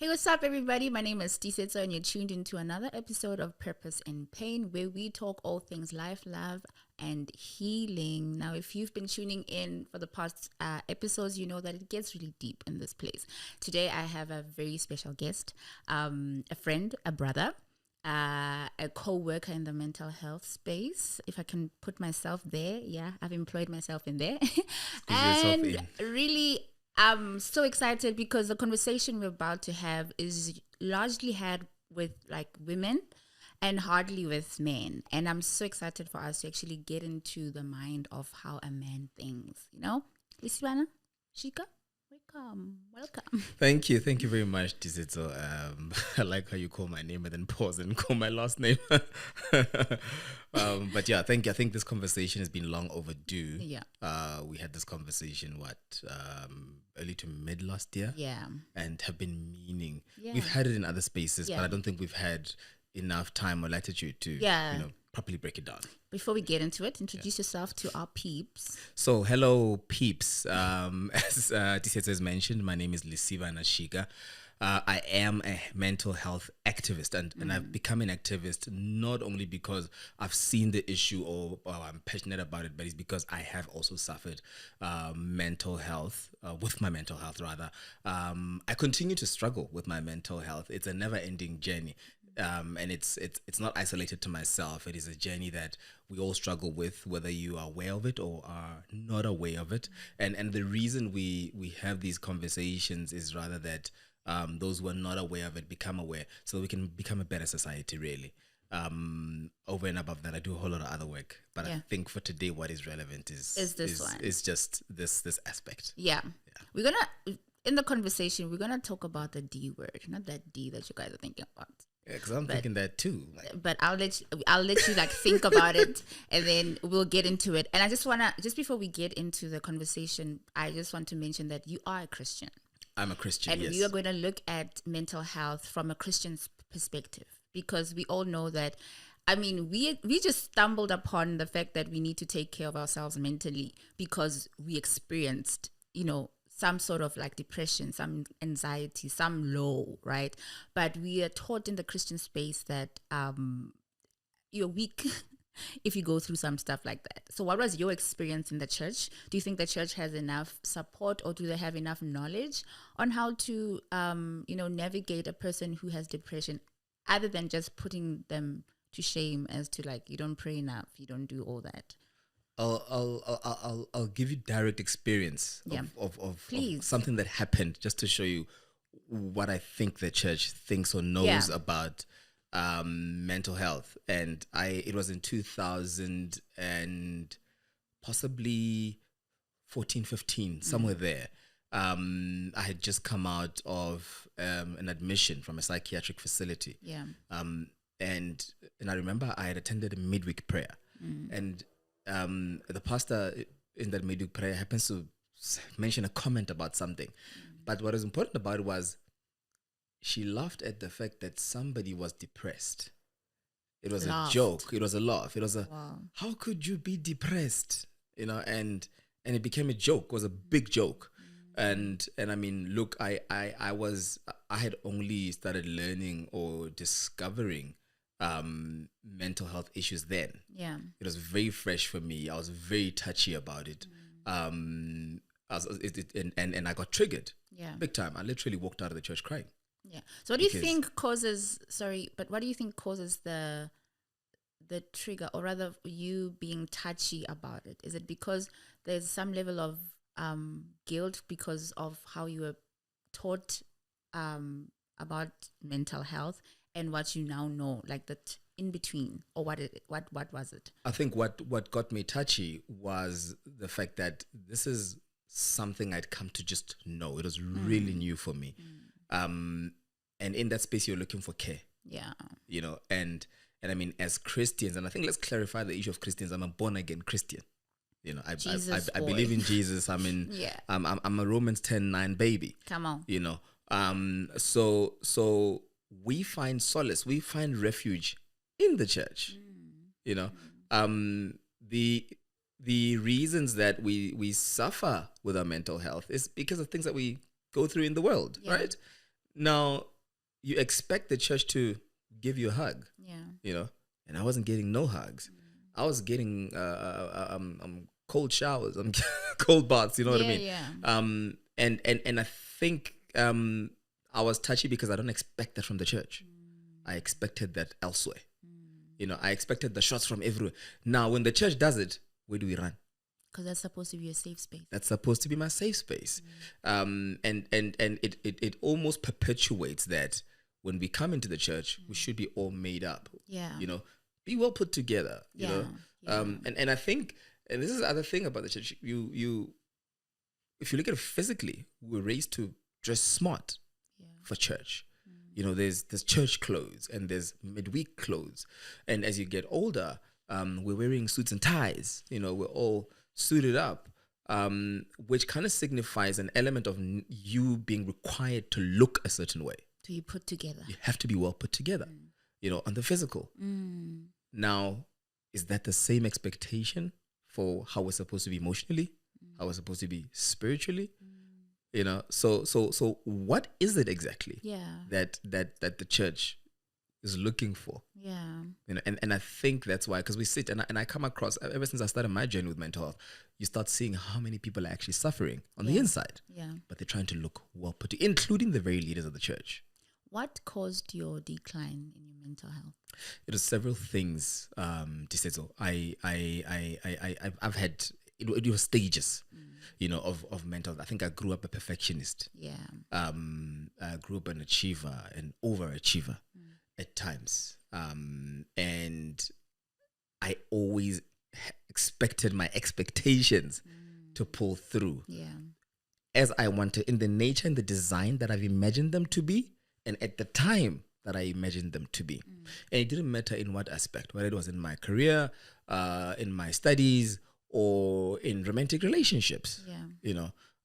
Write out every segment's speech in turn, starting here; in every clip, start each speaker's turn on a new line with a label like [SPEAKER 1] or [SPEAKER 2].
[SPEAKER 1] Hey, what's up, everybody? My name is Tisetso, and you're tuned into another episode of Purpose in Pain, where we talk all things life, love, and healing. Now, if you've been tuning in for the past episodes, you know that it gets really deep in this place. Today, I have a very special guest, a friend, a brother, a co-worker in the mental health space. If I can put myself there, yeah, I've employed myself in there. And really, I'm so excited because the conversation we're about to have is largely had with like women and hardly with men. And I'm so excited for us to actually get into the mind of how a man thinks, you know? Lesibana Shika, welcome.
[SPEAKER 2] Thank you very much, Tizito. I like how you call my name and then pause and call my last name. But yeah, thank you. I think this conversation has been long overdue.
[SPEAKER 1] Yeah.
[SPEAKER 2] We had this conversation early to mid last year.
[SPEAKER 1] Yeah.
[SPEAKER 2] And have been meaning.
[SPEAKER 1] Yeah.
[SPEAKER 2] We've had it in other spaces,
[SPEAKER 1] Yeah.
[SPEAKER 2] but I don't think we've had enough time or latitude to properly break it down.
[SPEAKER 1] Before we get into it, introduce yourself to our peeps.
[SPEAKER 2] So, hello, peeps. As Tisetso has mentioned, my name is Lesibana Shika. I am a mental health activist, and I've become an activist not only because I've seen the issue or I'm passionate about it, but it's because I have also suffered mental health, with my mental health rather. I continue to struggle with my mental health. It's a never-ending journey. And it's not isolated to myself. It is a journey that we all struggle with, whether you are aware of it or are not aware of it. And the reason we have these conversations is rather that those who are not aware of it become aware, so that we can become a better society, really. Over and above that, I do a whole lot of other work, but I think for today, what is relevant is just this aspect.
[SPEAKER 1] Yeah. We're gonna, in the conversation, we're gonna talk about the D word, not that D that you guys are thinking about.
[SPEAKER 2] Yeah, because I'm thinking that too.
[SPEAKER 1] But I'll let you like think about it, and then we'll get into it. And I just before we get into the conversation, I just want to mention that you are a Christian.
[SPEAKER 2] I'm a Christian,
[SPEAKER 1] and
[SPEAKER 2] yes.
[SPEAKER 1] we are going to look at mental health from a Christian perspective, because we all know that, I mean, we just stumbled upon the fact that we need to take care of ourselves mentally because we experienced, some sort of like depression, some anxiety, some low, right? But we are taught in the Christian space that you're weak if you go through some stuff like that. So what was your experience in the church? Do you think the church has enough support, or do they have enough knowledge on how to, navigate a person who has depression, other than just putting them to shame as to like, you don't pray enough, you don't do all that?
[SPEAKER 2] I'll give you direct experience of something that happened, just to show you what I think the church thinks or knows about mental health. And it was in 2000 and possibly 14, 15, somewhere there. I had just come out of an admission from a psychiatric facility.
[SPEAKER 1] Yeah.
[SPEAKER 2] And I remember I had attended a midweek prayer, and the pastor in that midweek prayer happens to mention a comment about something. But what was important about it was she laughed at the fact that somebody was depressed. It was a joke. It was a laugh. It was how could you be depressed? And it became a joke. It was a big joke. And I mean, look, I had only started learning or discovering mental health issues then.
[SPEAKER 1] Yeah.
[SPEAKER 2] It was very fresh for me. I was very touchy about it. And I got triggered.
[SPEAKER 1] Yeah.
[SPEAKER 2] Big time. I literally walked out of the church crying.
[SPEAKER 1] Yeah. So what do you think causes the trigger, or rather you being touchy about it? Is it because there's some level of guilt because of how you were taught about mental health and what you now know, like that in between, or what was it? I
[SPEAKER 2] think what got me touchy was the fact that this is something I'd come to just know. It was really new for me. And in that space, you're looking for care.
[SPEAKER 1] Yeah.
[SPEAKER 2] And I mean, as Christians, and I think let's clarify the issue of Christians. I'm a born again Christian. I believe in Jesus. I'm a Romans 10:9 baby.
[SPEAKER 1] Come on.
[SPEAKER 2] So we find solace, we find refuge in the church. The reasons that we suffer with our mental health is because of things that we go through in the world, right? Now, you expect the church to give you a hug, and I wasn't getting no hugs. I was getting cold showers, cold baths. You know what I mean? And I think I was touchy because I don't expect that from the church. I expected that elsewhere. I expected the shots from everywhere. Now, when the church does it, where do we run?
[SPEAKER 1] Because that's supposed to be a safe space.
[SPEAKER 2] That's supposed to be my safe space. And it almost perpetuates that when we come into the church, we should be all made up.
[SPEAKER 1] Yeah.
[SPEAKER 2] Be well put together. And I think, and this is the other thing about the church, if you look at it physically, we're raised to dress smart for church. There's church clothes and there's midweek clothes. And as you get older, we're wearing suits and ties. We're all suited up, which kind of signifies an element of you being required to look a certain way.
[SPEAKER 1] To be put together.
[SPEAKER 2] You have to be well put together, on the physical. Now, is that the same expectation for how we're supposed to be emotionally, how we're supposed to be spiritually? So what is it exactly that the church is looking for? And I think that's why, because we sit and I come across, ever since I started my journey with mental health, you start seeing how many people are actually suffering on the inside, but they're trying to look well put, including the very leaders of the church.
[SPEAKER 1] What caused your decline in your mental health?
[SPEAKER 2] It was several things, Disetso. I've had, it was stages, of mental health. I think I grew up a perfectionist. I grew up an achiever, an overachiever at times. And I always expected my expectations to pull through. As I wanted, in the nature and the design that I've imagined them to be, and at the time that I imagined them to be. And it didn't matter in what aspect, whether it was in my career, in my studies, or in romantic relationships.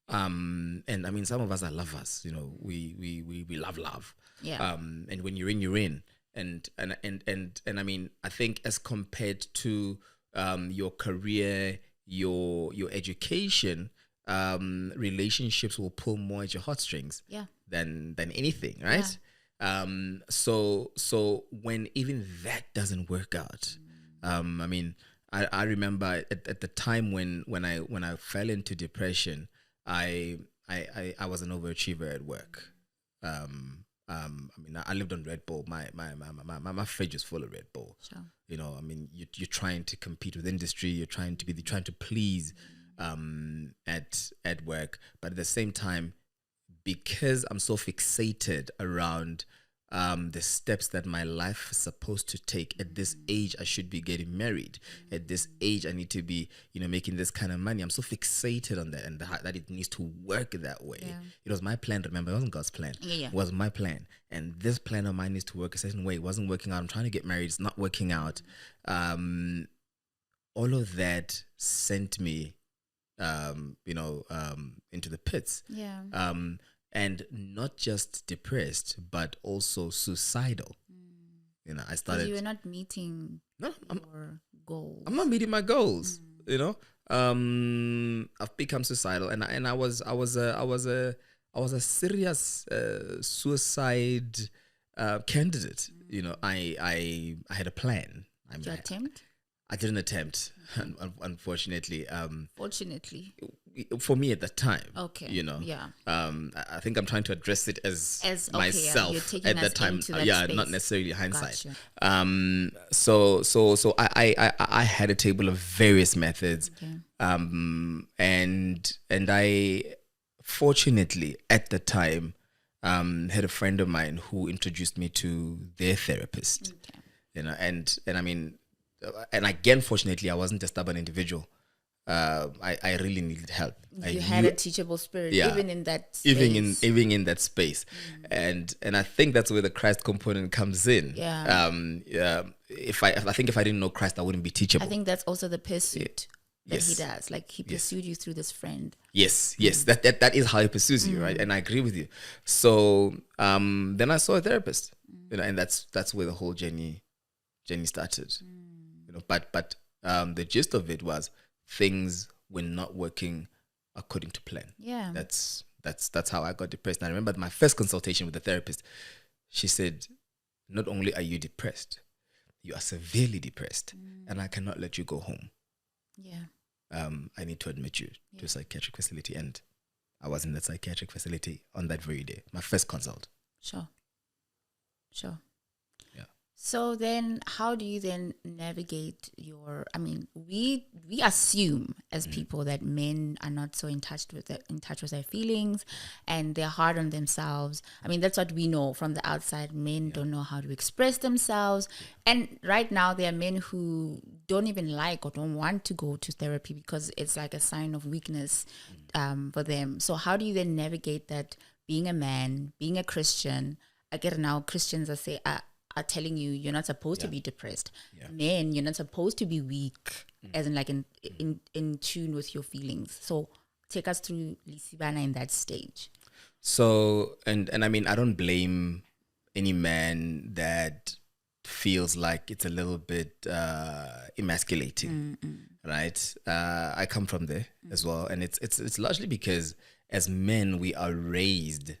[SPEAKER 2] And I mean, some of us are lovers. We love. And when you're in, you're in. And I mean, I think as compared to your career, your education, relationships will pull more at your heartstrings than anything, right? So when even that doesn't work out, I mean, I remember at the time when I fell into depression, I was an overachiever at work. I mean, I lived on Red Bull. My fridge is full of Red Bull.
[SPEAKER 1] Sure.
[SPEAKER 2] I mean, you're trying to compete with industry. You're trying to please at work, but at the same time, because I'm so fixated around the steps that my life is supposed to take. At this age, I should be getting married. At this age, I need to be, making this kind of money. I'm so fixated on that, and that it needs to work that way. It was my plan. Remember, it wasn't God's plan. It was my plan, and this plan of mine needs to work a certain way. It wasn't working out. I'm trying to get married. It's not working out. All of that sent me, into the pits. And not just depressed, but also suicidal. I started.
[SPEAKER 1] You were not meeting your goals.
[SPEAKER 2] I'm not meeting my goals. I've become suicidal, and I was a serious suicide candidate. I had a plan.
[SPEAKER 1] Did you attempt?
[SPEAKER 2] I didn't attempt, unfortunately.
[SPEAKER 1] Fortunately.
[SPEAKER 2] For me at the time.
[SPEAKER 1] Okay.
[SPEAKER 2] I think I'm trying to address it as myself
[SPEAKER 1] you're taking
[SPEAKER 2] at that time.
[SPEAKER 1] Space.
[SPEAKER 2] Not necessarily hindsight.
[SPEAKER 1] Gotcha.
[SPEAKER 2] So I had a table of various methods.
[SPEAKER 1] Okay.
[SPEAKER 2] And I fortunately at the time had a friend of mine who introduced me to their therapist. Okay. And I mean, and again, fortunately, I wasn't a stubborn individual. I really needed help.
[SPEAKER 1] You had a teachable spirit, even in that space.
[SPEAKER 2] Even in that space, and I think that's where the Christ component comes in. If I didn't know Christ, I wouldn't be teachable.
[SPEAKER 1] I think that's also the pursuit that he does. Like he pursued you through this friend. Yes,
[SPEAKER 2] that is how he pursues you, right? And I agree with you. So then I saw a therapist, and that's where the whole journey started. But the gist of it was things were not working according to plan.
[SPEAKER 1] Yeah.
[SPEAKER 2] That's how I got depressed. And I remember my first consultation with the therapist, she said, not only are you depressed, you are severely depressed, and I cannot let you go home.
[SPEAKER 1] Yeah.
[SPEAKER 2] I need to admit you to a psychiatric facility. And I was in that psychiatric facility on that very day, my first consult.
[SPEAKER 1] Sure.
[SPEAKER 2] Yeah.
[SPEAKER 1] So then how do you then navigate we assume as people that men are not so in touch with their feelings, and they're hard on themselves. I mean, that's what we know from the outside. Men don't know how to express themselves. And right now there are men who don't even like or don't want to go to therapy because it's like a sign of weakness for them. So how do you then navigate that, being a man, being a Christian? I get now Christians are telling you you're not supposed to be depressed. Men, you're not supposed to be weak, as in like in tune with your feelings. So take us through Lesibana in that stage.
[SPEAKER 2] So, and I mean, I don't blame any man that feels like it's a little bit emasculating, right? I come from there as well, and it's largely because as men we are raised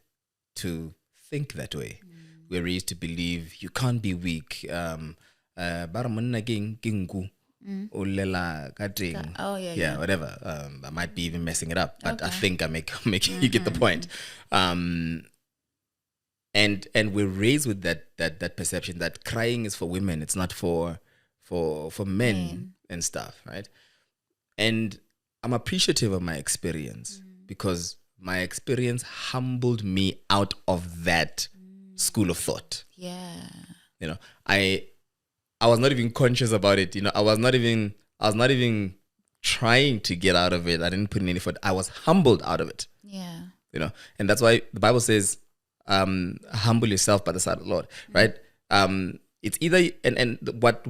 [SPEAKER 2] to think that way. We're raised to believe you can't be weak. Bara monna king kingu, ulela kading.
[SPEAKER 1] Oh yeah.
[SPEAKER 2] Whatever. I might be even messing it up, but I think I make you get the point. And we're raised with that perception that crying is for women. It's not for men and stuff, right? And I'm appreciative of my experience because my experience humbled me out of that school of thought.
[SPEAKER 1] Yeah.
[SPEAKER 2] You know, I was not even conscious about it. You know, I was not even trying to get out of it. I didn't put in any effort. I was humbled out of it.
[SPEAKER 1] Yeah.
[SPEAKER 2] You know, and that's why the Bible says, humble yourself by the side of the Lord, right? It's either and what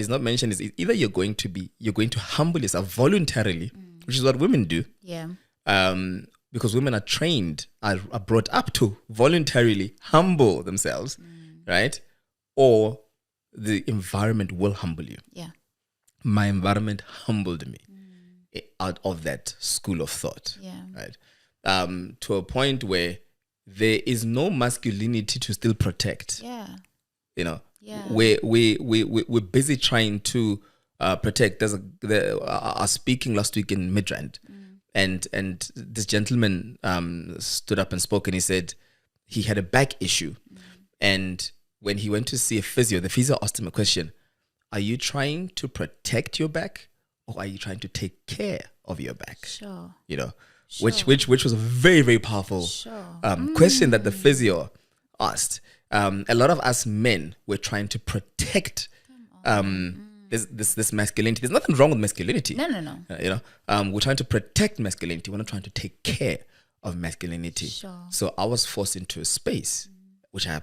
[SPEAKER 2] is not mentioned is either you're going to humble yourself voluntarily, which is what women do.
[SPEAKER 1] Yeah.
[SPEAKER 2] Because women are trained, are brought up to voluntarily humble themselves, right? Or the environment will humble you.
[SPEAKER 1] Yeah.
[SPEAKER 2] My environment humbled me out of that school of thought, right? To a point where there is no masculinity to still protect.
[SPEAKER 1] Yeah.
[SPEAKER 2] You know, we're busy trying to protect. I was speaking last week in Midrand. And this gentleman stood up and spoke, and he said he had a back issue. And when he went to see a physio, the physio asked him a question: are you trying to protect your back, or are you trying to take care of your back?
[SPEAKER 1] Sure.
[SPEAKER 2] You know, which was a very, very powerful question that the physio asked. A lot of us men were trying to protect this masculinity. There's nothing wrong with masculinity.
[SPEAKER 1] No.
[SPEAKER 2] You know, we're trying to protect masculinity. We're not trying to take care of masculinity.
[SPEAKER 1] Sure.
[SPEAKER 2] So I was forced into a space, which I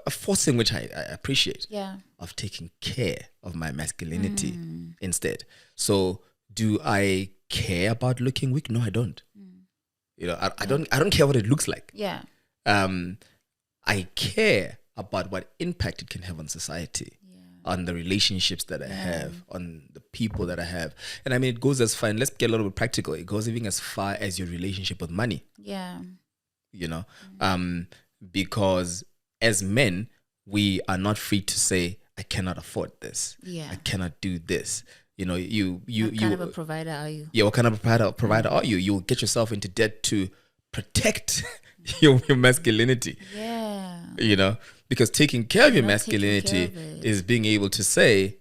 [SPEAKER 2] appreciate.
[SPEAKER 1] Yeah.
[SPEAKER 2] Of taking care of my masculinity instead. So do I care about looking weak? No, I don't. You know, I don't care what it looks like.
[SPEAKER 1] Yeah.
[SPEAKER 2] I care about what impact it can have on society. On the relationships that I have, on the people that I have. And I mean, it goes as far, and let's get a little bit practical. It goes even as far as your relationship with money.
[SPEAKER 1] Yeah.
[SPEAKER 2] You know, because as men, we are not free to say, I cannot afford this.
[SPEAKER 1] Yeah.
[SPEAKER 2] I cannot do this. You know,
[SPEAKER 1] What kind of a provider are you?
[SPEAKER 2] Yeah, what kind of a provider are you? You'll get yourself into debt to protect your masculinity.
[SPEAKER 1] Yeah.
[SPEAKER 2] You know, because taking care of your masculinity is being able to say,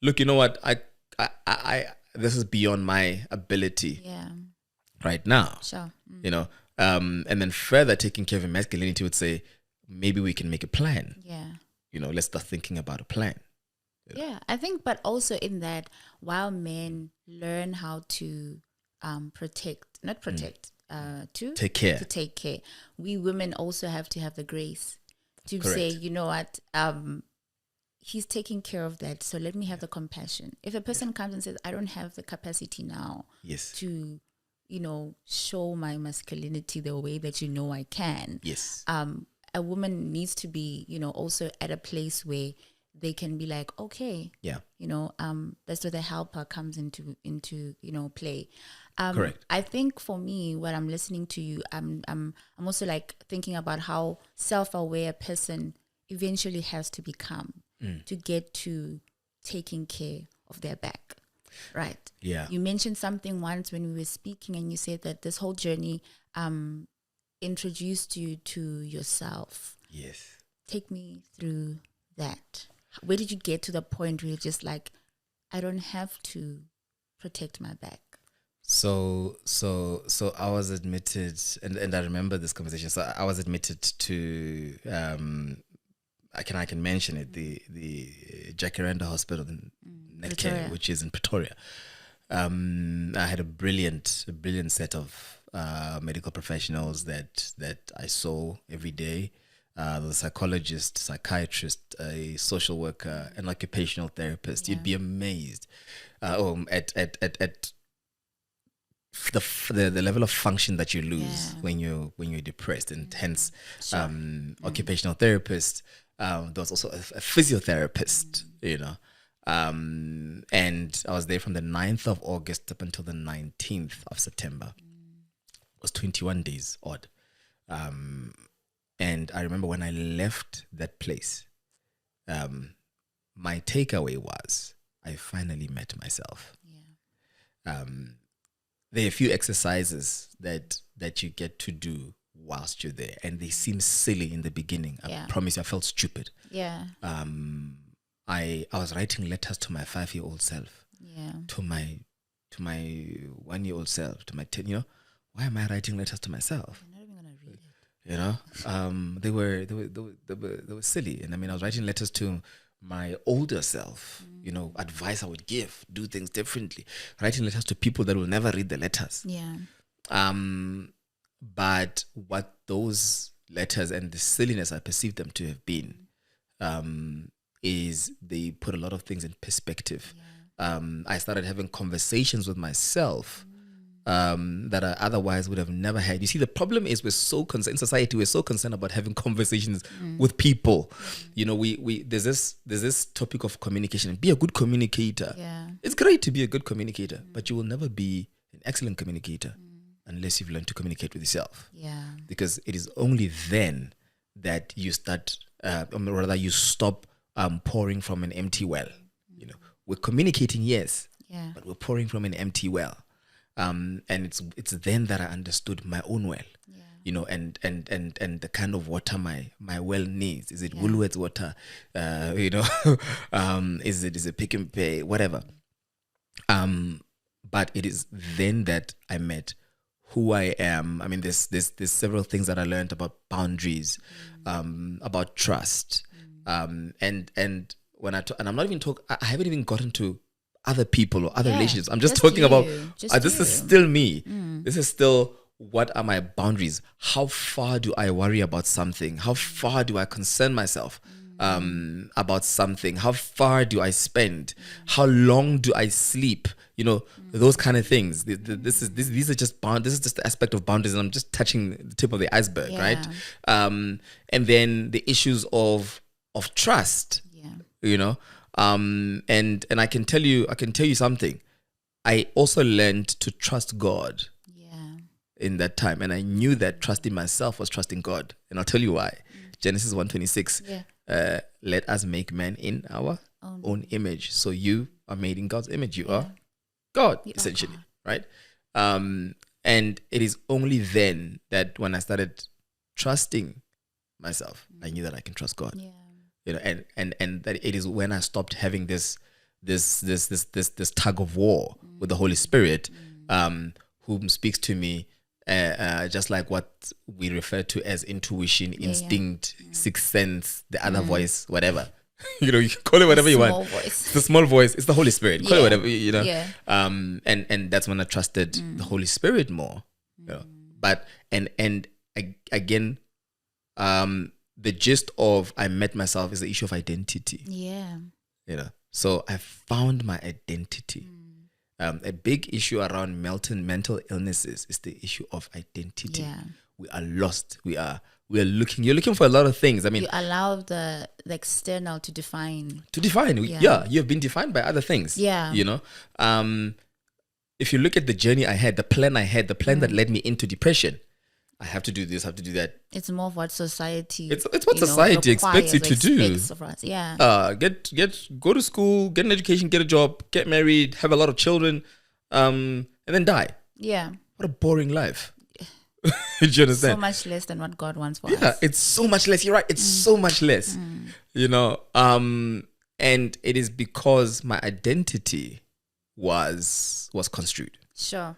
[SPEAKER 2] look, you know what, I this is beyond my ability right now.
[SPEAKER 1] Sure.
[SPEAKER 2] You know, and then further taking care of your masculinity would say, maybe we can make a plan.
[SPEAKER 1] Yeah.
[SPEAKER 2] You know, let's start thinking about a plan.
[SPEAKER 1] Yeah, I think, but also in that, while men learn how to to
[SPEAKER 2] take care.
[SPEAKER 1] We women also have to have the grace to
[SPEAKER 2] Correct.
[SPEAKER 1] say, you know what, he's taking care of that, so let me have the compassion. If a person comes and says, I don't have the capacity now to, you know, show my masculinity the way that you know I can.
[SPEAKER 2] Yes.
[SPEAKER 1] A woman needs to be, you know, also at a place where they can be like, okay, you know, that's where the helper comes into you know, play.
[SPEAKER 2] Correct.
[SPEAKER 1] I think for me, when I'm listening to you, I'm also like thinking about how self-aware a person eventually has to become to get to taking care of their back, right?
[SPEAKER 2] Yeah.
[SPEAKER 1] You mentioned something once when we were speaking, and you said that this whole journey introduced you to yourself.
[SPEAKER 2] Yes.
[SPEAKER 1] Take me through that. Where did you get to the point where you're just like, I don't have to protect my back?
[SPEAKER 2] So I was admitted, and I remember this conversation. So I was admitted to, I can mention it, the Jacaranda Hospital in Netcare, which is in Pretoria. I had a brilliant set of medical professionals that I saw every day. The psychologist, psychiatrist, a social worker, an occupational therapist.
[SPEAKER 1] Yeah.
[SPEAKER 2] You'd be amazed at the level of function that you lose when you're depressed, and hence occupational therapist. There was also a physiotherapist, and I was there from the 9th of August up until the 19th of September. It was 21 days odd. And I remember when I left that place, my takeaway was I finally met myself.
[SPEAKER 1] Yeah.
[SPEAKER 2] There are a few exercises that you get to do whilst you're there, and they seem silly in the beginning. I promise you, I felt stupid.
[SPEAKER 1] Yeah.
[SPEAKER 2] I was writing letters to my 5-year-old self.
[SPEAKER 1] Yeah.
[SPEAKER 2] To my 1-year-old self, to my 10. Why am I writing letters to myself?
[SPEAKER 1] You're not even gonna read it.
[SPEAKER 2] They were silly, and I mean, I was writing letters to my older self, advice I would give, do things differently, writing letters to people that will never read the letters.
[SPEAKER 1] Yeah.
[SPEAKER 2] But what those letters and the silliness I perceived them to have been, is they put a lot of things in perspective.
[SPEAKER 1] Yeah.
[SPEAKER 2] I started having conversations with myself that I otherwise would have never had. You see, the problem is in society, we're so concerned about having conversations with people. We there's this topic of communication. Be a good communicator.
[SPEAKER 1] Yeah.
[SPEAKER 2] It's great to be a good communicator, but you will never be an excellent communicator unless you've learned to communicate with yourself.
[SPEAKER 1] Yeah.
[SPEAKER 2] Because it is only then that you start, or rather you stop pouring from an empty well. We're communicating, yes, but we're pouring from an empty well. And it's then that I understood my own well, and the kind of water my well needs. Is it Woolworths water? Is it Pick and Pay? Whatever. But it is then that I met who I am. I mean, there's several things that I learned about boundaries, about trust, and when and I'm not even I haven't even gotten to other people or other relationships. I'm just talking about this is still me. This is still, what are my boundaries? How far do I worry about something? How far do I concern myself about something? How far do I spend? How long do I sleep? Those kind of things. These are just this is just the aspect of boundaries, and I'm just touching the tip of the iceberg, right? And then the issues of trust. And I can tell you something. I also learned to trust God in that time, and I knew that trusting myself was trusting God, and I'll tell you why. Genesis 1:26. Let us make man in our own image. So you are made in God's image. You are God, essentially, right? And it is only then that when I started trusting myself, I knew that I can trust God. And that it is when I stopped having this tug of war with the Holy Spirit, whom speaks to me just like what we refer to as intuition, instinct, sixth sense, the other voice, whatever. You can call it whatever you want. It's the small voice. It's the Holy Spirit. Call it whatever, And that's when I trusted the Holy Spirit more. But again, the gist of I met myself is the issue of identity. So I found my identity. A big issue around mental illnesses is the issue of identity. We are lost. We are looking. You're looking for a lot of things. I mean,
[SPEAKER 1] you allow the external to define.
[SPEAKER 2] You have been defined by other things. if you look at the journey I had, the plan that led me into depression, I have to do this, I have to do that.
[SPEAKER 1] It's more of what society.
[SPEAKER 2] It's what society expects you to do.
[SPEAKER 1] Of us. Yeah.
[SPEAKER 2] Go to school, get an education, get a job, get married, have a lot of children, and then die.
[SPEAKER 1] Yeah.
[SPEAKER 2] What a boring life. Do you understand?
[SPEAKER 1] So much less than what God wants for us.
[SPEAKER 2] Yeah, it's so much less. You're right. It's so much less. You know, and it is because my identity was construed.
[SPEAKER 1] Sure.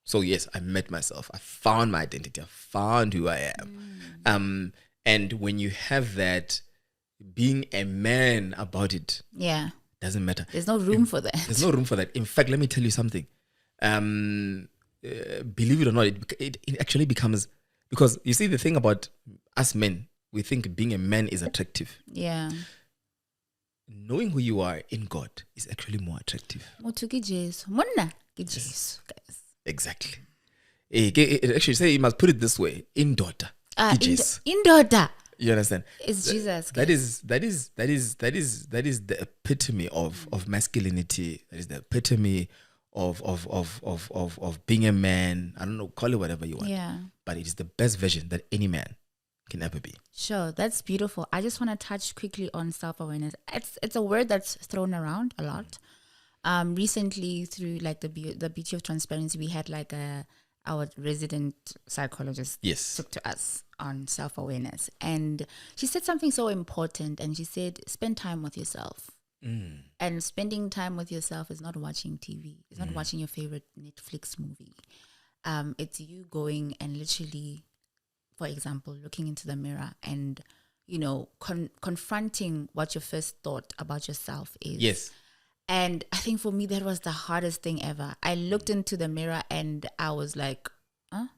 [SPEAKER 2] So yes, I met myself. I found my identity. I found who I am. And when you have that, being a man about it, doesn't matter.
[SPEAKER 1] There's no room for that.
[SPEAKER 2] There's no room for that. In fact, let me tell you something. Believe it or not, it actually becomes, because you see, the thing about us men, we think being a man is attractive.
[SPEAKER 1] Yeah.
[SPEAKER 2] Knowing who you are in God is actually more attractive. Exactly. It actually say, you must put it this way: in daughter.
[SPEAKER 1] In daughter.
[SPEAKER 2] You understand?
[SPEAKER 1] It's Jesus.
[SPEAKER 2] That is the epitome of masculinity. That is the epitome of being a man. I don't know, call it whatever you want.
[SPEAKER 1] Yeah.
[SPEAKER 2] But it is the best version that any man can ever be.
[SPEAKER 1] Sure, that's beautiful. I just want to touch quickly on self-awareness. It's a word that's thrown around a lot. Recently, through like the beauty of transparency, we had like our resident psychologist took to us on self-awareness, and she said something so important. And she said, spend time with yourself. And spending time with yourself is not watching TV. It's not watching your favorite Netflix movie. It's you going and literally, for example, looking into the mirror and, you know, confronting what your first thought about yourself is.
[SPEAKER 2] Yes.
[SPEAKER 1] And I think for me, that was the hardest thing ever. I looked into the mirror and I was like, huh?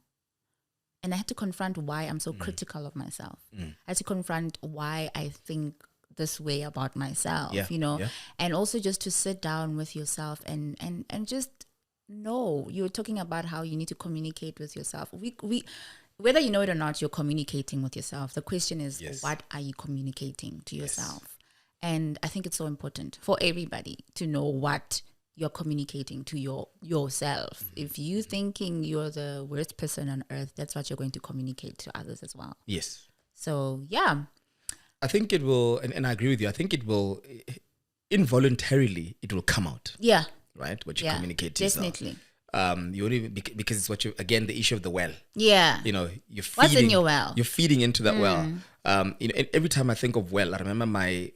[SPEAKER 1] And I had to confront why I'm so critical of myself. I had to confront why I think this way about myself, you know, and also just to sit down with yourself and just know. You're talking about how you need to communicate with yourself. We whether you know it or not, you're communicating with yourself. The question is, what are you communicating to yourself? And I think it's so important for everybody to know what you're communicating to yourself. If you're thinking you're the worst person on earth, that's what you're going to communicate to others as well.
[SPEAKER 2] Yes.
[SPEAKER 1] So, yeah.
[SPEAKER 2] I think it will, and I agree with you, I think it will, involuntarily, it will come out.
[SPEAKER 1] Yeah.
[SPEAKER 2] Right? What you communicate to
[SPEAKER 1] definitely.
[SPEAKER 2] yourself. You only, because it's what you, again, the issue of the well.
[SPEAKER 1] Yeah.
[SPEAKER 2] You know, you're feeding.
[SPEAKER 1] What's in your well?
[SPEAKER 2] You're feeding into that well. You know, every time I think of well, I remember my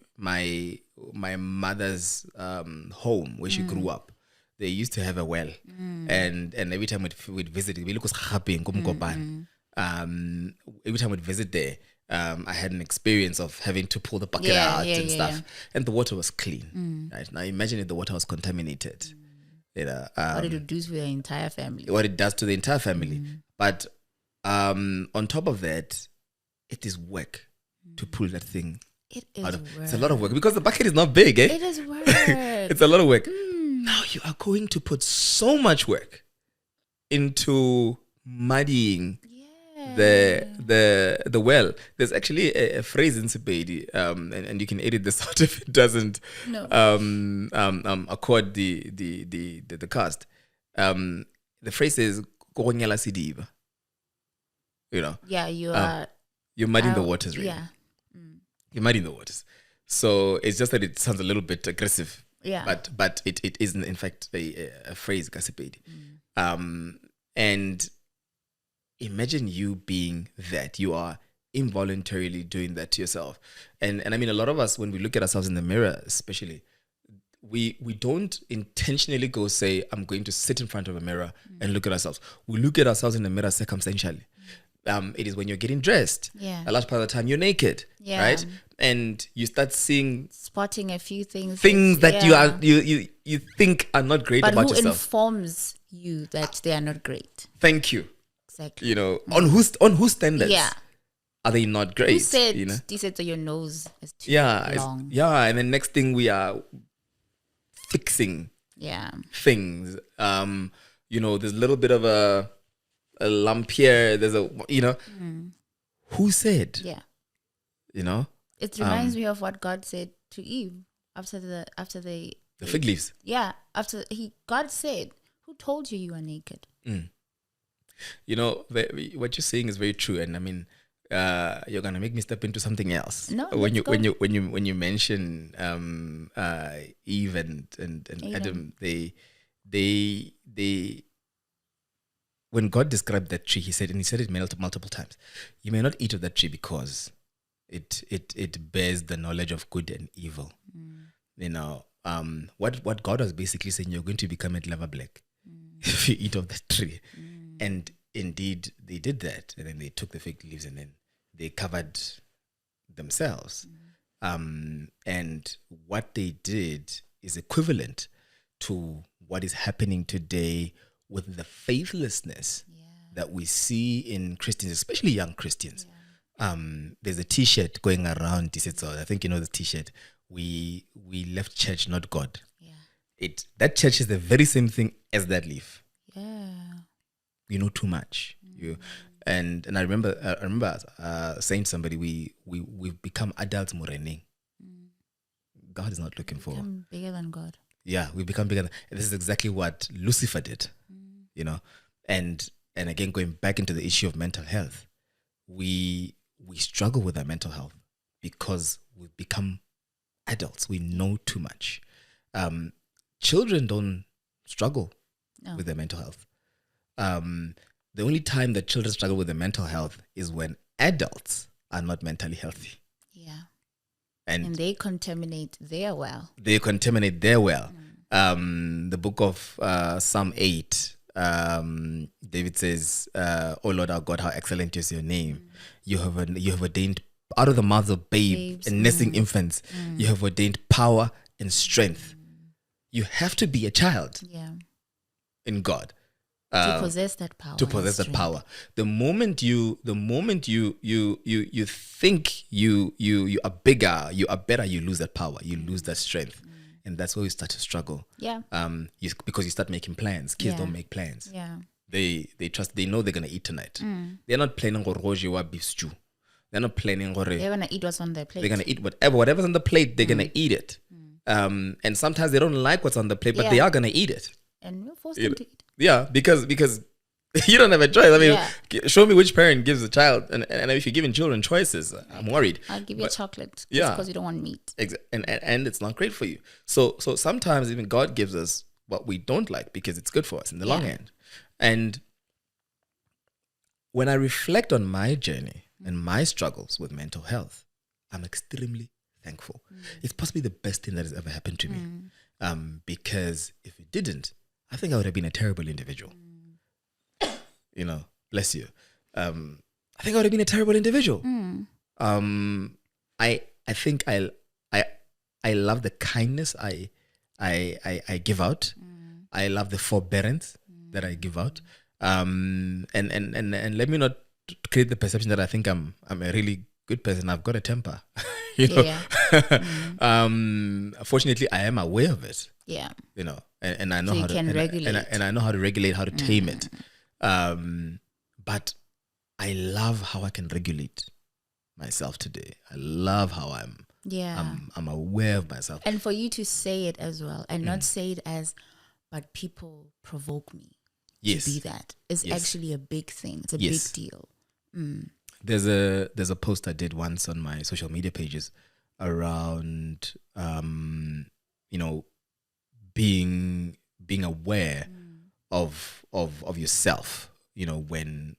[SPEAKER 2] mother's home where she grew up. They used to have a well, and every time we'd visit, every time we'd visit there, I had an experience of having to pull the bucket out and stuff, and the water was clean. Right now, imagine if the water was contaminated. You know,
[SPEAKER 1] what it would do to the entire family.
[SPEAKER 2] What it does to the entire family. But on top of that, it is work to pull that thing.
[SPEAKER 1] It is
[SPEAKER 2] work.
[SPEAKER 1] work.
[SPEAKER 2] It's a lot of work because the bucket is not big, eh?
[SPEAKER 1] It is work.
[SPEAKER 2] It's a lot of work. Now you are going to put so much work into muddying the well. There's actually a phrase in Sepedi, and you can edit this out if it doesn't accord the cast. The phrase is "Kokonyala sidiba." You know. Yeah, you're muddying the waters, really.
[SPEAKER 1] Yeah.
[SPEAKER 2] You're muddying the waters. So it's just that it sounds a little bit aggressive.
[SPEAKER 1] Yeah.
[SPEAKER 2] But it isn't, in fact, a phrase, Kasipedi. And imagine you being that. You are involuntarily doing that to yourself. And I mean, a lot of us, when we look at ourselves in the mirror, especially, we don't intentionally go say, I'm going to sit in front of a mirror and look at ourselves. We look at ourselves in the mirror circumstantially. It is when you're getting dressed.
[SPEAKER 1] Yeah.
[SPEAKER 2] A large part of the time you're naked. Yeah. Right? And you start
[SPEAKER 1] spotting a few things
[SPEAKER 2] that you think are not great about yourself.
[SPEAKER 1] But who informs you that they are not great?
[SPEAKER 2] Thank you.
[SPEAKER 1] Exactly.
[SPEAKER 2] You know, on whose standards are they not great?
[SPEAKER 1] Who said,
[SPEAKER 2] you know?
[SPEAKER 1] They said, so your nose is too long.
[SPEAKER 2] And then next thing we are fixing things. You know, there's a little bit of a lump here. There's who said?
[SPEAKER 1] Yeah.
[SPEAKER 2] You know?
[SPEAKER 1] It reminds me of what God said to Eve after the
[SPEAKER 2] fig leaves.
[SPEAKER 1] Yeah. After God said, "Who told you are naked?"
[SPEAKER 2] You know, what you're saying is very true, and I mean, you're gonna make me step into something else.
[SPEAKER 1] No,
[SPEAKER 2] when
[SPEAKER 1] let's
[SPEAKER 2] you
[SPEAKER 1] go.
[SPEAKER 2] when you mention Eve and Adam, they when God described that tree, he said it multiple times, you may not eat of that tree because it bears the knowledge of good and evil. You know, what God was basically saying, you're going to become a lava black if you eat of that tree. And indeed, they did that. And then they took the fig leaves and then they covered themselves. And what they did is equivalent to what is happening today with the faithlessness that we see in Christians, especially young Christians. There's a T-shirt going around. I think you know the T-shirt. We left church, not God. That church is the very same thing as that leaf. You know too much. And I remember saying to somebody, we've become adults morening. God is not looking for
[SPEAKER 1] bigger than God.
[SPEAKER 2] Yeah, we become bigger. This is exactly what Lucifer did. You know, and again, going back into the issue of mental health, we struggle with our mental health because we've become adults. We know too much. Children don't struggle with their mental health. The only time that children struggle with their mental health is when adults are not mentally healthy. And
[SPEAKER 1] they contaminate their well.
[SPEAKER 2] The book of Psalm 8, David says, "Oh Lord our God, how excellent is your name. You have ordained out of the mouths of babes and nursing infants. You have ordained power and strength." You have to be a child in God.
[SPEAKER 1] To possess that power.
[SPEAKER 2] The moment you think you are bigger, you are better, you lose that power, you lose that strength. And that's where you start to struggle. Because you start making plans. Kids don't make plans. They know they're gonna eat tonight. They're not planning beef stew. They're not planning
[SPEAKER 1] they're gonna eat what's on their plate.
[SPEAKER 2] They're gonna eat whatever's on the plate, they're gonna eat it. And sometimes they don't like what's on the plate, but they are gonna eat it.
[SPEAKER 1] And we're forced them to eat.
[SPEAKER 2] Yeah, because you don't have a choice. I mean, show me which parent gives a child, and if you're giving children choices, I'm worried.
[SPEAKER 1] I'll give you chocolate because you don't want meat.
[SPEAKER 2] And it's not great for you. So sometimes even God gives us what we don't like because it's good for us in the long end. And when I reflect on my journey and my struggles with mental health, I'm extremely thankful. It's possibly the best thing that has ever happened to me. Because if it didn't, I think I would have been a terrible individual. You know, bless you. I think I would have been a terrible individual. I think I love the kindness I give out. I love the forbearance that I give out. And let me not create the perception that I think I'm a really good person. I've got a temper. You know. Fortunately, I am aware of it. You know, and I know how to regulate. And I know how to regulate, how to tame it. But I love how I can regulate myself today. I love how I'm aware of myself.
[SPEAKER 1] And for you to say it as well, and not say it as, but people provoke me to be that, is actually a big thing. It's a big deal.
[SPEAKER 2] There's a post I did once on my social media pages around you know, being aware of yourself, you know,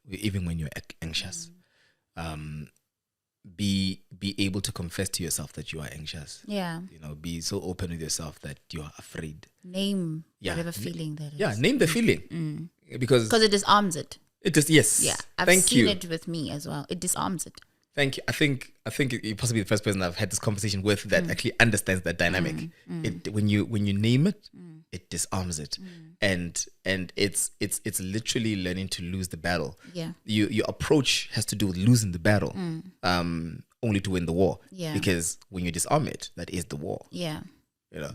[SPEAKER 2] even when you're anxious. Be able to confess to yourself that you are anxious. You know, be so open with yourself that you are afraid.
[SPEAKER 1] Name whatever feeling that is.
[SPEAKER 2] Yeah, name the feeling. Because
[SPEAKER 1] it disarms it.
[SPEAKER 2] It is, yes.
[SPEAKER 1] Yeah, I've seen it with me as well. It disarms it.
[SPEAKER 2] Thank you. I think you're possibly the first person I've had this conversation with that actually understands that dynamic. When you name it, it disarms it, and it's literally learning to lose the battle. Your approach has to do with losing the battle, only to win the war. Because when you disarm it, that is the war. You know.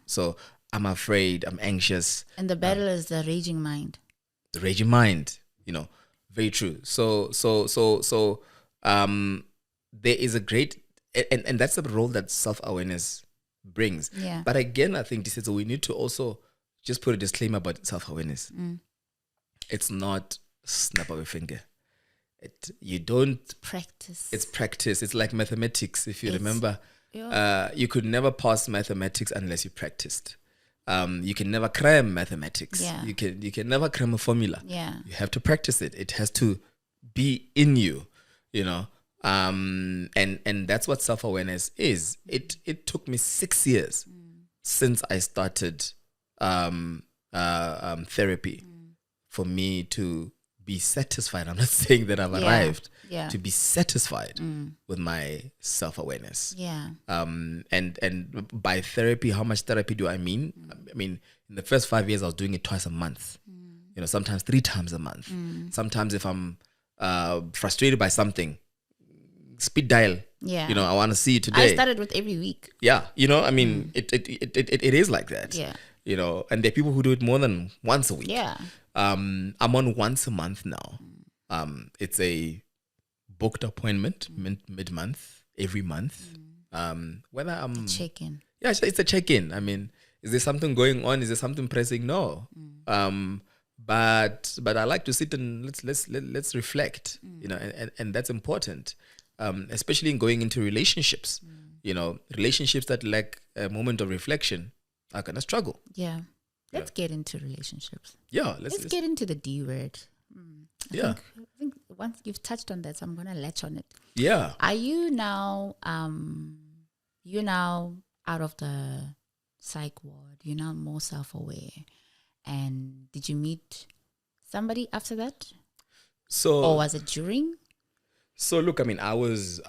[SPEAKER 2] So I'm afraid. I'm anxious.
[SPEAKER 1] And the battle is the raging mind.
[SPEAKER 2] The raging mind. You know, very true. So there is a great, and that's the role that self-awareness brings. But again, I think this is we need to also just put a disclaimer about self-awareness. It's not snap of a finger. You don't
[SPEAKER 1] practice.
[SPEAKER 2] It's practice. It's like mathematics. If you remember,
[SPEAKER 1] Yeah.
[SPEAKER 2] you could never pass mathematics unless you practiced. You can never cram mathematics.
[SPEAKER 1] Yeah.
[SPEAKER 2] You can never cram a formula.
[SPEAKER 1] Yeah.
[SPEAKER 2] You have to practice it. It has to be in you, you know. And that's what self-awareness is. It took me 6 years since I started therapy for me to be satisfied. I'm not saying that I've arrived.
[SPEAKER 1] Yeah.
[SPEAKER 2] To be satisfied with my self-awareness.
[SPEAKER 1] Yeah.
[SPEAKER 2] And by therapy, how much therapy do I mean? I mean, in the first 5 years, I was doing it twice a month. You know, sometimes 3 times a month. Sometimes if I'm frustrated by something, speed dial.
[SPEAKER 1] Yeah.
[SPEAKER 2] You know, I want to see you today.
[SPEAKER 1] I started with every week.
[SPEAKER 2] Yeah. You know, I mean, it is like that.
[SPEAKER 1] Yeah.
[SPEAKER 2] You know, and there are people who do it more than once a week.
[SPEAKER 1] Yeah.
[SPEAKER 2] I'm on once a month now. It's a booked appointment mid-month, every month. Whether I'm
[SPEAKER 1] check-in.
[SPEAKER 2] Yeah, it's a check-in. I mean, is there something going on? Is there something pressing? No. But I like to sit and let's reflect. You know, and that's important, especially in going into relationships. You know, relationships that lack a moment of reflection are gonna struggle.
[SPEAKER 1] Yeah. Let's get into relationships.
[SPEAKER 2] Yeah,
[SPEAKER 1] let's get into the D word.
[SPEAKER 2] I
[SPEAKER 1] think once you've touched on that, so I'm gonna latch on it.
[SPEAKER 2] Yeah.
[SPEAKER 1] Are you now you're now out of the psych ward, you're now more self-aware. And did you meet somebody after that? Or was it during?
[SPEAKER 2] So look, I mean, I was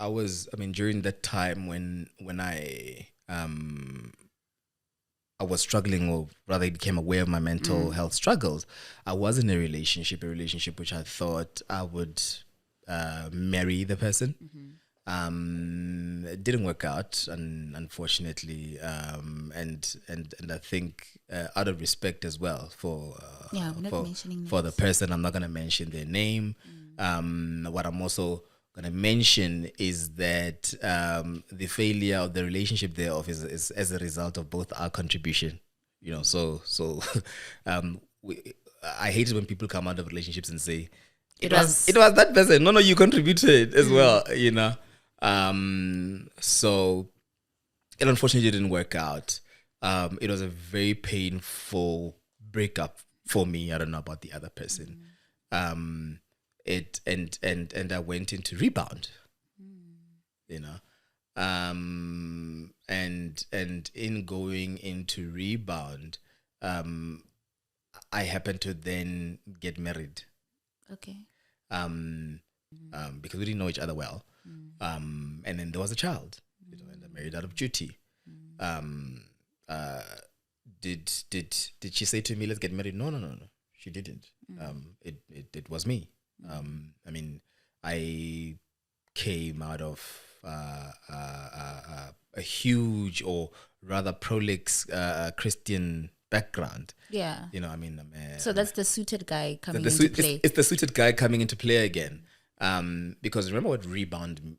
[SPEAKER 2] during that time when I was struggling, or rather became aware of my mental health struggles. I was in a relationship which I thought I would marry the person. It didn't work out, unfortunately, and I think out of respect as well for the person, I'm not going to mention their name. What I'm also going to mention is that the failure of the relationship thereof is as a result of both our contribution. You know, so I hate it when people come out of relationships and say it was that person. No, you contributed as well. You know. So it unfortunately didn't work out. It was a very painful breakup for me. I don't know about the other person. And I went into rebound, you know, and in going into rebound, I happened to then get married.
[SPEAKER 1] Okay.
[SPEAKER 2] Because we didn't know each other well. And then there was a child, you know, and I married out of duty. Did she say to me, let's get married? No. She didn't. It was me. I mean, I came out of a huge, or rather prolix Christian background.
[SPEAKER 1] Yeah.
[SPEAKER 2] You know, I mean,
[SPEAKER 1] so that's the suited guy coming into play.
[SPEAKER 2] It's the suited guy coming into play again. Because remember what rebound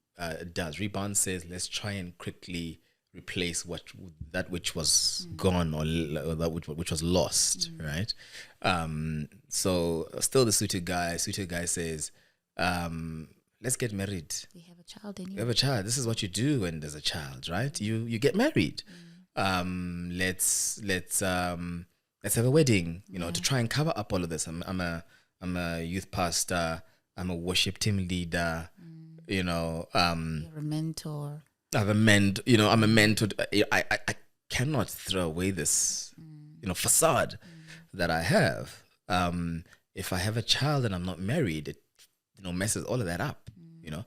[SPEAKER 2] does. Rebound says, let's try and quickly replace that which was gone, or that which was lost, right? So still the suited guy says, let's get married.
[SPEAKER 1] We have a child anyway.
[SPEAKER 2] We have a child. This is what you do when there's a child, right? You get married. Let's have a wedding, you know, to try and cover up all of this. I'm a youth pastor. I'm a worship team leader. You know,
[SPEAKER 1] you're a mentor.
[SPEAKER 2] I'm a mentor. I cannot throw away this, you know, facade that I have. If I have a child and I'm not married, it, you know, messes all of that up. You know,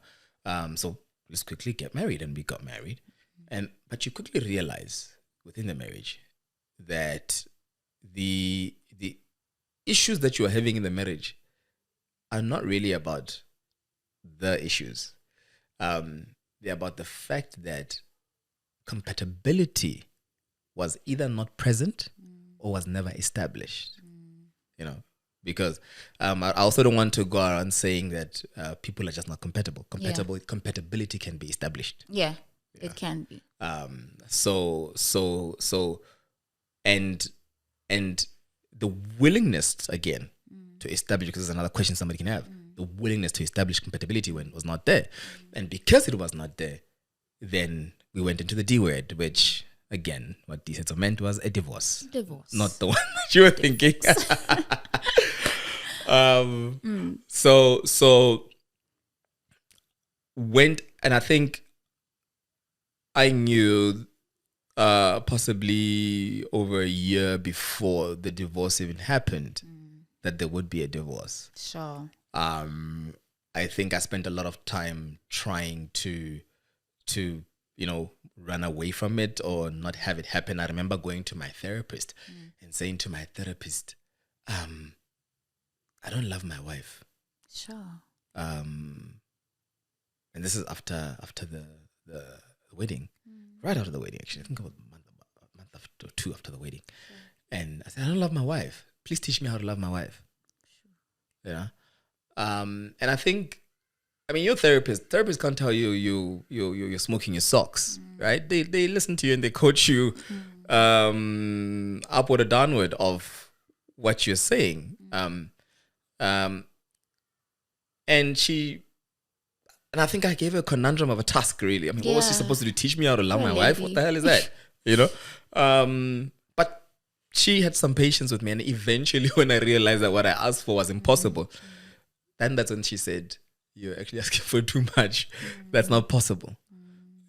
[SPEAKER 2] so let's quickly get married, and we got married, but you quickly realize within the marriage that the issues that you are having in the marriage are not really about the issues. They're about the fact that compatibility was either not present or was never established. You know, because I also don't want to go around saying that people are just not compatible. Compatibility can be established.
[SPEAKER 1] Yeah, it can be.
[SPEAKER 2] And the willingness again to establish, because there's another question somebody can have, the willingness to establish compatibility when it was not there. And because it was not there, then we went into the D word, which again, what D said meant was a divorce. Not the one that you were thinking. So went, and I think I knew possibly over a year before the divorce even happened that there would be a divorce.
[SPEAKER 1] Sure.
[SPEAKER 2] I think I spent a lot of time trying to run away from it or not have it happen. I remember going to my therapist and saying to my therapist, I don't love my wife.
[SPEAKER 1] Sure.
[SPEAKER 2] And this is after the wedding, right after the wedding, actually. I think about a month or two after the wedding. Sure. And I said, I don't love my wife. Please teach me how to love my wife. Sure. Yeah. And I think, your therapist can't tell you're smoking your socks, right? They listen to you and they coach you upward or downward of what you're saying. And I think I gave her a conundrum of a task, really. What was she supposed to do? Teach me how to love my wife? What the hell is that? But she had some patience with me, and eventually when I realized that what I asked for was impossible, then that's when she said, you're actually asking for too much. That's not possible.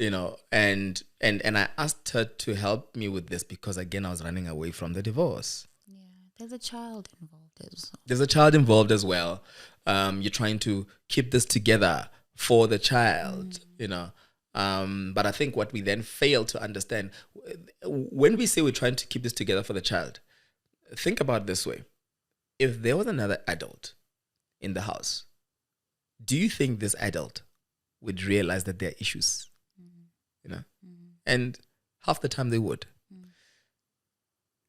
[SPEAKER 2] And I asked her to help me with this because, again, I was running away from the divorce.
[SPEAKER 1] Yeah, there's a child involved as well.
[SPEAKER 2] There's a child involved as well. You're trying to keep this together for the child, But I think what we then fail to understand, when we say we're trying to keep this together for the child, think about it this way. If there was another adult in the house, do you think this adult would realize that there are issues? And half the time they would,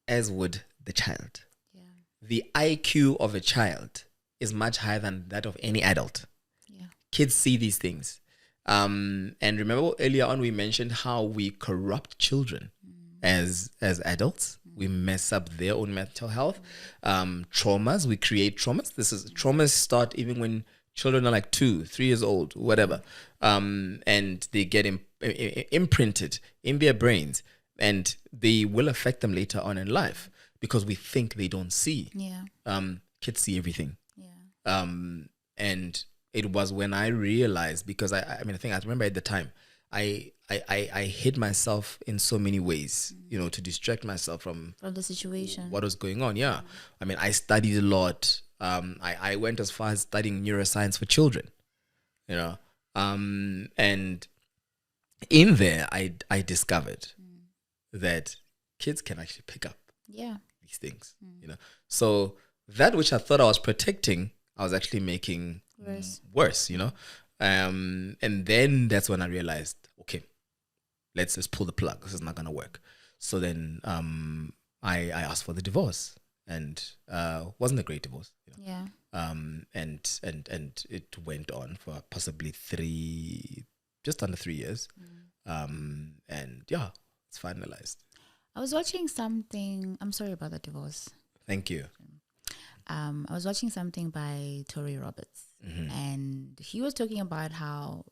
[SPEAKER 2] as would the child.
[SPEAKER 1] Yeah.
[SPEAKER 2] The IQ of a child is much higher than that of any adult.
[SPEAKER 1] Yeah.
[SPEAKER 2] Kids see these things. And remember earlier on we mentioned how we corrupt children as adults. We mess up their own mental health. Traumas, we create traumas. Traumas start even when children are like 2, 3 years old, whatever. And they get imprinted in their brains, and they will affect them later on in life because we think they don't see.
[SPEAKER 1] Yeah.
[SPEAKER 2] Kids see everything.
[SPEAKER 1] Yeah.
[SPEAKER 2] And it was when I realized, because I remember at the time, I hid myself in so many ways, to distract myself from
[SPEAKER 1] the situation,
[SPEAKER 2] what was going on. Yeah. I studied a lot. I went as far as studying neuroscience for children, and in there, I discovered that kids can actually pick up these things, So that which I thought I was protecting, I was actually making worse, and then that's when I realized, okay, let's just pull the plug. This is not going to work. So then I asked for the divorce, and wasn't a great divorce.
[SPEAKER 1] Yeah.
[SPEAKER 2] And it went on for possibly just under 3 years. And yeah, it's finalized.
[SPEAKER 1] I was watching something. I'm sorry about the divorce.
[SPEAKER 2] Thank you.
[SPEAKER 1] I was watching something by Tori Roberts, and he was talking about how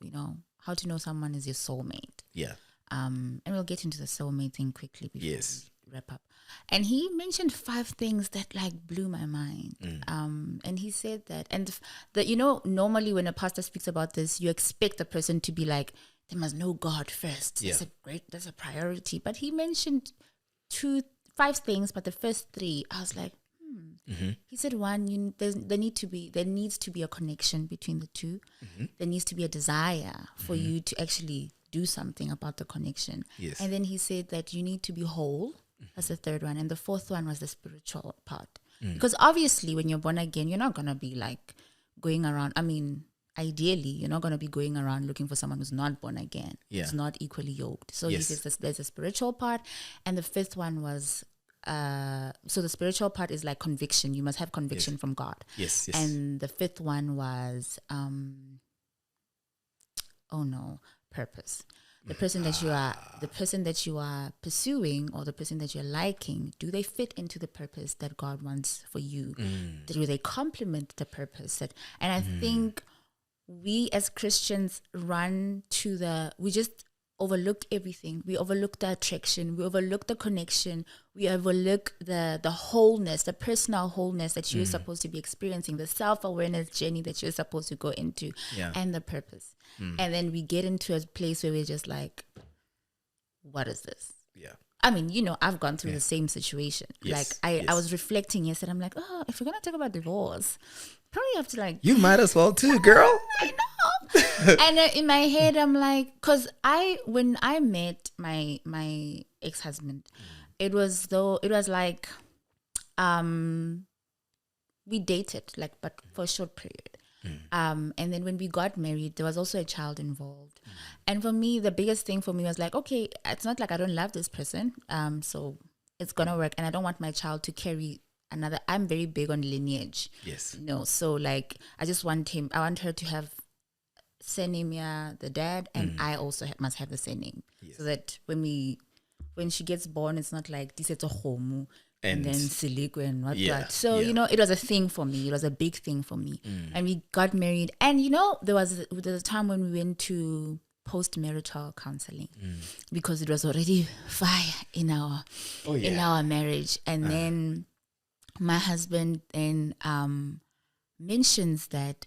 [SPEAKER 1] to know someone is your soulmate.
[SPEAKER 2] Yeah.
[SPEAKER 1] And we'll get into the soulmate thing quickly before we wrap up. And he mentioned 5 things that blew my mind. And he said that, and that normally when a pastor speaks about this, you expect the person to be like, they must know God first.
[SPEAKER 2] Yeah.
[SPEAKER 1] That's a priority. But he mentioned 5 things, but the first 3, I was like, He said 1, there needs to be a connection between the 2. There needs to be a desire for you to actually do something about the connection.
[SPEAKER 2] Yes.
[SPEAKER 1] And then he said that you need to be whole. That's the 3rd one. And the 4th one was the spiritual part. Because obviously when you're born again, you're not going to be going around. Ideally, you're not going to be going around looking for someone who's not born again. Yeah. Who's not equally yoked. So he says there's a spiritual part. And the 5th one was, so the spiritual part is like conviction. You must have conviction from God.
[SPEAKER 2] Yes.
[SPEAKER 1] And the 5th one was, purpose. the person that you are pursuing, or the person that you're liking, do they fit into the purpose that God wants for you? Do they complement the purpose and I think we as Christians we just overlook everything. We overlook the attraction, we overlook the connection, we overlook the wholeness, the personal wholeness that you're supposed to be experiencing, the self-awareness journey that you're supposed to go into, and the purpose. And then we get into a place where we're just like, what is this?
[SPEAKER 2] Yeah.
[SPEAKER 1] I mean, I've gone through the same situation.
[SPEAKER 2] Yes,
[SPEAKER 1] I was reflecting yesterday. I'm like, oh, if we're going to talk about divorce, probably have to like...
[SPEAKER 2] You might as well too, girl.
[SPEAKER 1] I know. And in my head, I'm like, because when I met my ex-husband, it was like, we dated, but for a short period. And then when we got married, there was also a child involved. And for me, the biggest thing for me was like, okay, it's not like I don't love this person. So it's going to work. And I don't want my child to carry another. I'm very big on lineage.
[SPEAKER 2] Yes.
[SPEAKER 1] So like, I want her to have surname, the dad, and I also must have the same name. Yes. So that when she gets born, it's not like, this is a homo. And then Silikwe and whatnot. So, it was a thing for me. It was a big thing for me. And we got married. And, there was a time when we went to post-marital counseling because it was already fire in our marriage. And then my husband then mentions that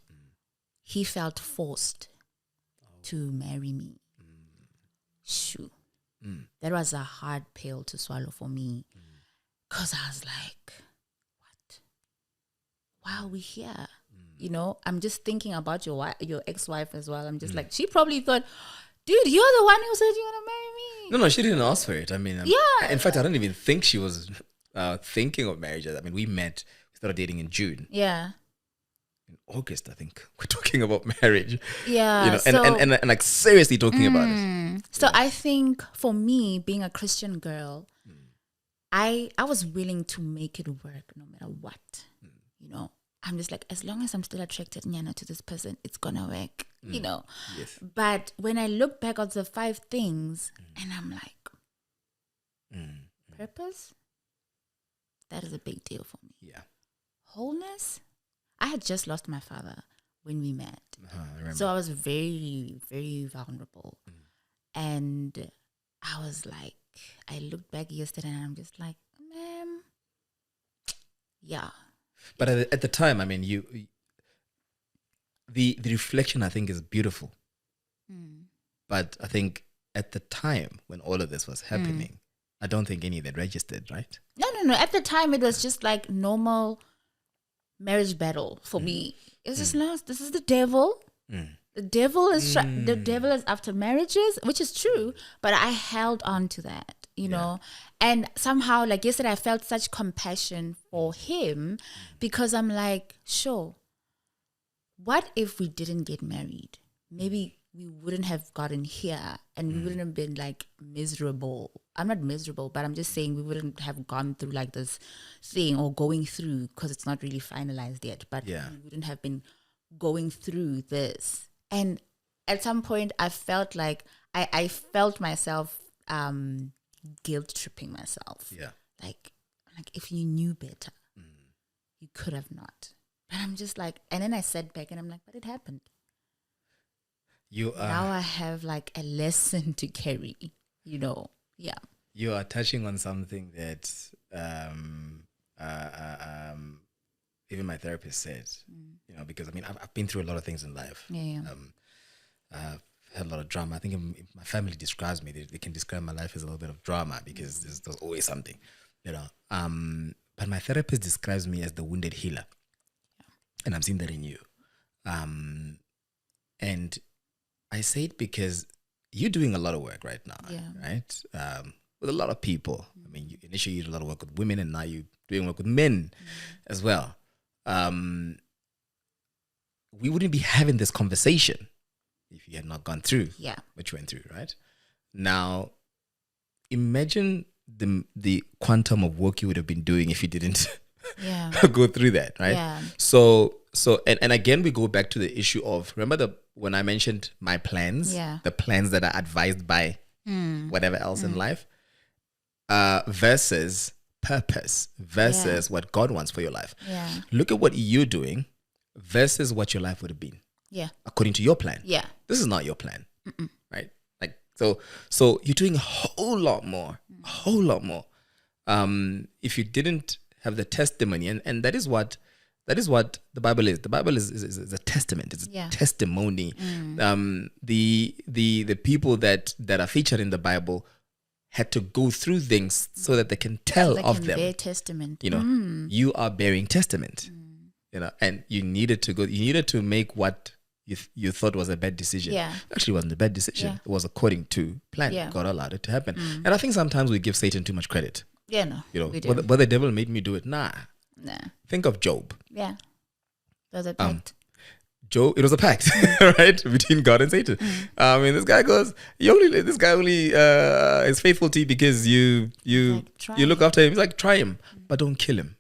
[SPEAKER 1] he felt forced to marry me. Shoo. That was a hard pill to swallow for me. Because I was like, what? Why are we here? I'm just thinking about your ex-wife as well. I'm just like, she probably thought, dude, you're the one who said you want to marry me.
[SPEAKER 2] No, she didn't ask for it. I mean, in fact, I don't even think she was thinking of marriage. I mean, we started dating in June.
[SPEAKER 1] Yeah.
[SPEAKER 2] In August, I think we're talking about marriage.
[SPEAKER 1] Yeah.
[SPEAKER 2] And like seriously talking about it.
[SPEAKER 1] So I think for me, being a Christian girl, I was willing to make it work no matter what. I'm just like, as long as I'm still attracted, Nyana, to this person, it's gonna work.
[SPEAKER 2] Yes.
[SPEAKER 1] But when I look back at the 5 things, and I'm like, purpose, that is a big deal for me.
[SPEAKER 2] Yeah.
[SPEAKER 1] Wholeness, I had just lost my father when we met,
[SPEAKER 2] so
[SPEAKER 1] I was very, very vulnerable, and I was like, I looked back yesterday and I'm just like, man, yeah.
[SPEAKER 2] But at the time, I mean, the reflection I think is beautiful. But I think at the time when all of this was happening, I don't think any of that registered, right?
[SPEAKER 1] No. At the time, it was just like normal marriage battle for me. It's just this is the devil. The devil is after marriages, which is true, but I held on to that, and somehow, like yesterday, I felt such compassion for him because I'm like, sure, what if we didn't get married? Maybe we wouldn't have gotten here and we wouldn't have been like miserable. I'm not miserable, but I'm just saying we wouldn't have gone through like this thing or going through, because it's not really finalized yet, but we wouldn't have been going through this. And at some point, I felt like I felt myself guilt tripping myself.
[SPEAKER 2] Yeah, like
[SPEAKER 1] if you knew better, you could have not. And I'm just like, and then I sat back and I'm like, but it happened. Now I have like a lesson to carry. Yeah.
[SPEAKER 2] You are touching on something that even my therapist said, because I mean, I've been through a lot of things in life.
[SPEAKER 1] Yeah.
[SPEAKER 2] I've had a lot of drama. I think if my family describes me, they can describe my life as a little bit of drama because there's always something, But my therapist describes me as the wounded healer. Yeah. And I'm seeing that in you. And I say it because you're doing a lot of work right now, right? With a lot of people. I mean, you initially did a lot of work with women, and now you're doing work with men as well. We wouldn't be having this conversation if you had not gone through what you went through, right? Now, imagine the quantum of work you would have been doing if you didn't go through that, right?
[SPEAKER 1] Yeah.
[SPEAKER 2] So and again, we go back to the issue of, remember when I mentioned my plans,
[SPEAKER 1] Yeah.
[SPEAKER 2] the plans that are advised by whatever else in life, versus purpose, versus what God wants for your life.
[SPEAKER 1] Yeah.
[SPEAKER 2] Look at what you're doing versus what your life would have been
[SPEAKER 1] Yeah.
[SPEAKER 2] according to your plan.
[SPEAKER 1] Yeah.
[SPEAKER 2] This is not your plan, right? Like, so you're doing a whole lot more, if you didn't have the testimony, and that is what the Bible is. The Bible is a testament. It's a testimony. The people that are featured in the Bible had to go through things so that they can tell of them.
[SPEAKER 1] Bear testament.
[SPEAKER 2] You are bearing testament. And you needed to make what you thought was a bad decision.
[SPEAKER 1] Yeah.
[SPEAKER 2] Actually, it wasn't a bad decision.
[SPEAKER 1] Yeah.
[SPEAKER 2] It was according to plan.
[SPEAKER 1] Yeah.
[SPEAKER 2] God allowed it to happen. And I think sometimes we give Satan too much credit.
[SPEAKER 1] Yeah, no. We do.
[SPEAKER 2] But the devil made me do it. Nah. Think of Job.
[SPEAKER 1] Yeah. That was a pact.
[SPEAKER 2] Job, it was a pact, right, between God and Satan. This guy goes, this guy only is faithful to you because you look after him. He's like, try him, but don't kill him.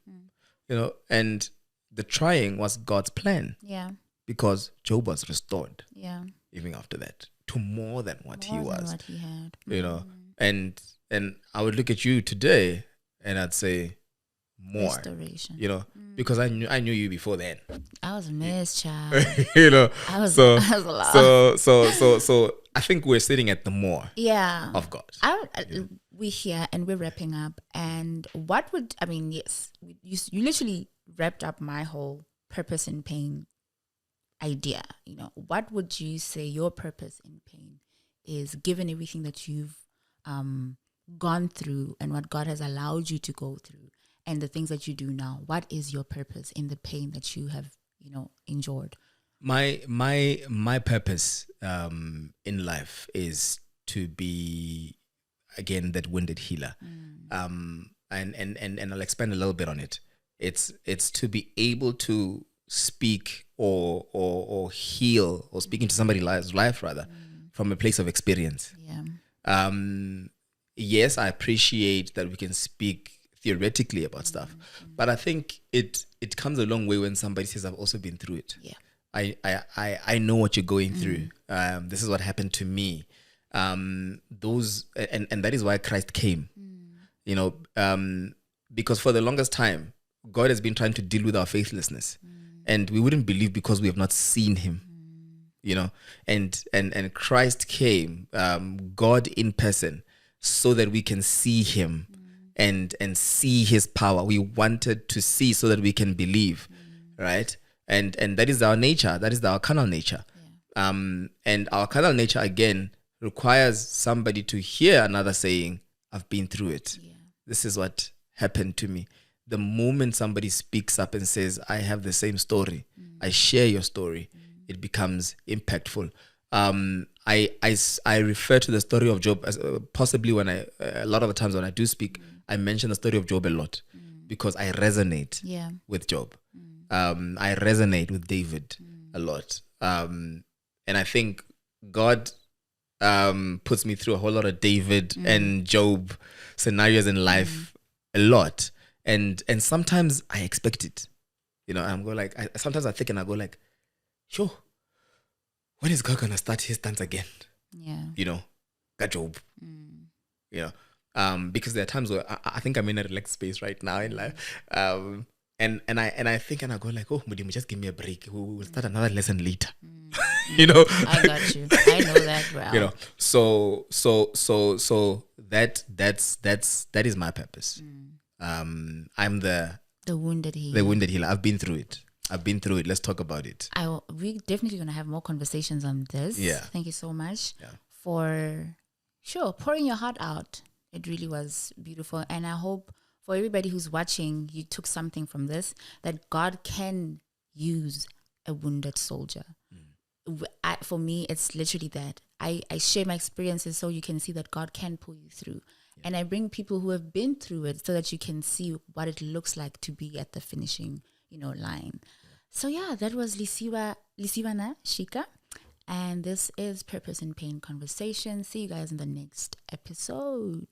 [SPEAKER 2] And the trying was God's plan.
[SPEAKER 1] Yeah.
[SPEAKER 2] Because Job was restored.
[SPEAKER 1] Yeah.
[SPEAKER 2] Even after that, to more than what he was.
[SPEAKER 1] What he had.
[SPEAKER 2] And I would look at you today and I'd say more.
[SPEAKER 1] Restoration.
[SPEAKER 2] Because I knew you before then.
[SPEAKER 1] I was a mess, child.
[SPEAKER 2] I was a lot. So I think we're sitting at the more of God.
[SPEAKER 1] We're here and we're wrapping up. And yes, you literally wrapped up my whole purpose in pain idea. What would you say your purpose in pain is, given everything that you've gone through and what God has allowed you to go through and the things that you do now? What is your purpose in the pain that you have endured?
[SPEAKER 2] My purpose in life is to be, again, that wounded healer. And I'll expand a little bit on it. It's to be able to speak or heal, or speak into somebody's life rather, from a place of experience. Yes, I appreciate that we can speak theoretically about stuff, but I think it comes a long way when somebody says, I've also been through it. I know what you're going through. This is what happened to me. Those and that is why Christ came. Because for the longest time, God has been trying to deal with our faithlessness, and we wouldn't believe because we have not seen Him. And Christ came, God in person, so that we can see Him and see His power. We wanted to see so that we can believe, right? And that is our nature. That is our carnal nature. And our carnal nature, again, requires somebody to hear another saying, I've been through it. This is what happened to me. The moment somebody speaks up and says, I have the same story, I share your story, it becomes impactful. I refer to the story of Job as possibly when a lot of the times when I do speak, I mention the story of Job a lot because I resonate with Job. I resonate with David a lot. And I think God puts me through a whole lot of David and Job scenarios in life a lot. And sometimes I expect it. I'm going like, sometimes I think and I go like, sure, when is God going to start His dance again? Got Job. Because there are times where I think I'm in a relaxed space right now in life. And I think and I go like, oh, Mudimu, just give me a break. We'll start another lesson later.
[SPEAKER 1] I got you. I know that well.
[SPEAKER 2] So that is my purpose. I'm the
[SPEAKER 1] wounded healer.
[SPEAKER 2] The wounded healer. I've been through it. Let's talk about it.
[SPEAKER 1] We're definitely going to have more conversations on this. Thank you so much for pouring your heart out. It really was beautiful. And I hope for everybody who's watching, you took something from this, that God can use a wounded soldier. For me, it's literally that. I share my experiences so you can see that God can pull you through. And I bring people who have been through it so that you can see what it looks like to be at the finishing, line. So that was Lesibana Shika. And this is Purpose in Pain Conversation. See you guys in the next episode.